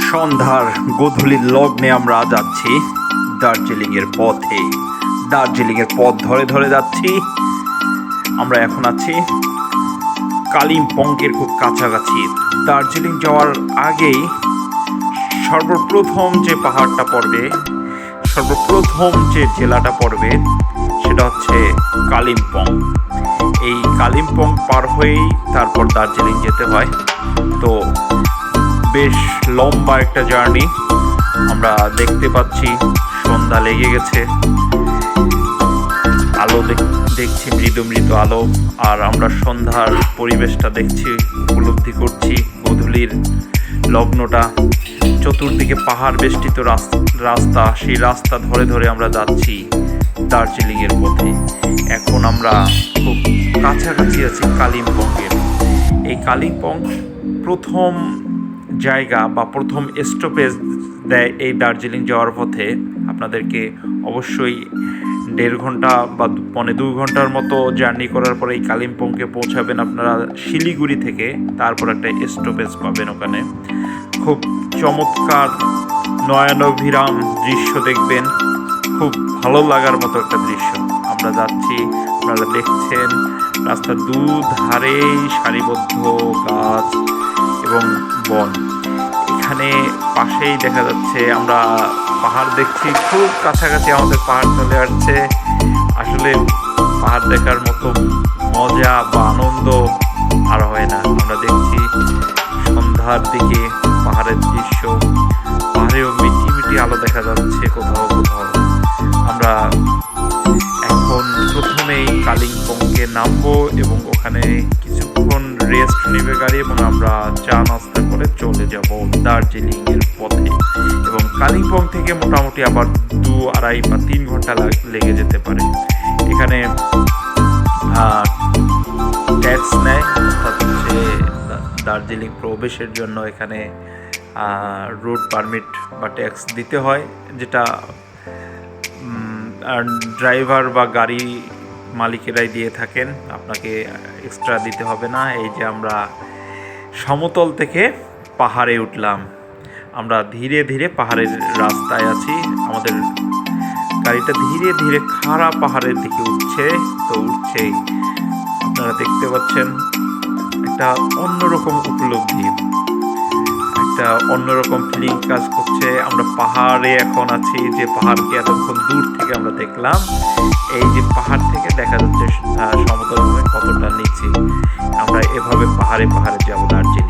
সন্ধ্যার গোধূলির লগ্নে আমরা যাচ্ছি দার্জিলিংয়ের পথে। দার্জিলিংয়ের পথ ধরে ধরে যাচ্ছি। আমরা এখন আছি কালিম্পংয়ের খুব কাছাকাছি। দার্জিলিং যাওয়ার আগেই সর্বপ্রথম যে পাহাড়টা পড়বে, সর্বপ্রথম যে জেলাটা পড়বে সেটা হচ্ছে কালিম্পং। এই কালিম্পং পার হয়েই তারপর দার্জিলিং যেতে হয়। তো বেশ লম্বা একটা জার্নি। আমরা দেখতে পাচ্ছি সন্ধ্যা লেগে গেছে, আলো দেখছি, মৃদু মৃদু আলো। আর আমরা সন্ধ্যার পরিবেশটা দেখছি, উপলব্ধি করছি গোধূলির লগ্নটা। চতুর্দিকে পাহাড় বেষ্টিত রাস্তা, সেই রাস্তা ধরে ধরে আমরা যাচ্ছি দার্জিলিংয়ের পথে। এখন আমরা খুব কাছাকাছি আছি কালিম্পংয়ের। এই কালিম্পং প্রথম জায়গা বা প্রথম স্টপেজ দেয় এই দার্জিলিং যাওয়ার পথে। আপনাদেরকে অবশ্যই 1.5 ঘন্টা বা 2.25 ঘন্টার মতো জার্নি করার পরে এই কালিম্পংকে পৌঁছাবেন আপনারা শিলিগুড়ি থেকে। তারপর একটা স্টপেজ পাবেন ওখানে। খুব চমৎকার নয়নাভিরাম দৃশ্য দেখবেন, খুব ভালো লাগার মতো একটা দৃশ্য। আমরা যাচ্ছি, আপনারা দেখছেন রাস্তার দুধারেই সারিবদ্ধ গাছ এবং বন। এখানে পাশেই দেখা যাচ্ছে আমরা পাহাড় দেখছি, খুব কাছাকাছি আমাদের পাহাড় চলে আসছে। আসলে পাহাড় দেখার মতো মজা বা আনন্দ আর হয় না। আমরা দেখছি সন্ধ্যার দিকে পাহাড়ের দৃশ্য, পাহাড়েও মিটি মিটি আলো দেখা যাচ্ছে কোথাও কোথাও। আমরা এখন প্রথমেই কালিম্পংকে নামবো এবং ওখানে কিছুক্ষণ রেস্ট নেবে গাড়ি এবং আমরা চা নাস্তা করে চলে যাব দার্জিলিংয়ের পথে। এবং কালিম্পং থেকে মোটামুটি আবার 2, 2.5 বা 3 ঘন্টা লেগে যেতে পারে। এখানে ট্যাক্স নেয়, অর্থাৎ হচ্ছে দার্জিলিং প্রবেশের জন্য এখানে রুট পারমিট বা ট্যাক্স দিতে হয়, যেটা ড্রাইভার বা গাড়ি মালিকেরাই দিয়ে থাকেন, আপনাকে এক্সট্রা দিতে হবে না। এই যে আমরা সমতল থেকে পাহাড়ে উঠলাম, আমরা ধীরে ধীরে পাহাড়ের রাস্তায় আছি। আমাদের গাড়িটা ধীরে ধীরে খাড়া পাহাড়ের দিকে উঠছে। তো উঠছেই আপনারা দেখতে পাচ্ছেন একটা অন্যরকম উপলব্ধি, একটা অন্যরকম ফিলিং কাজ করছে। আমরা পাহাড়ে এখন আছি, যে পাহাড়কে এতক্ষণ দূর থেকে আমরা দেখলাম, এই যে পাহাড় থেকে দেখা যাচ্ছে সমতল ভূমি কতটা নিচে। আমরা এভাবে পাহাড়ে পাহাড়ে যাবো দার্জিলিং।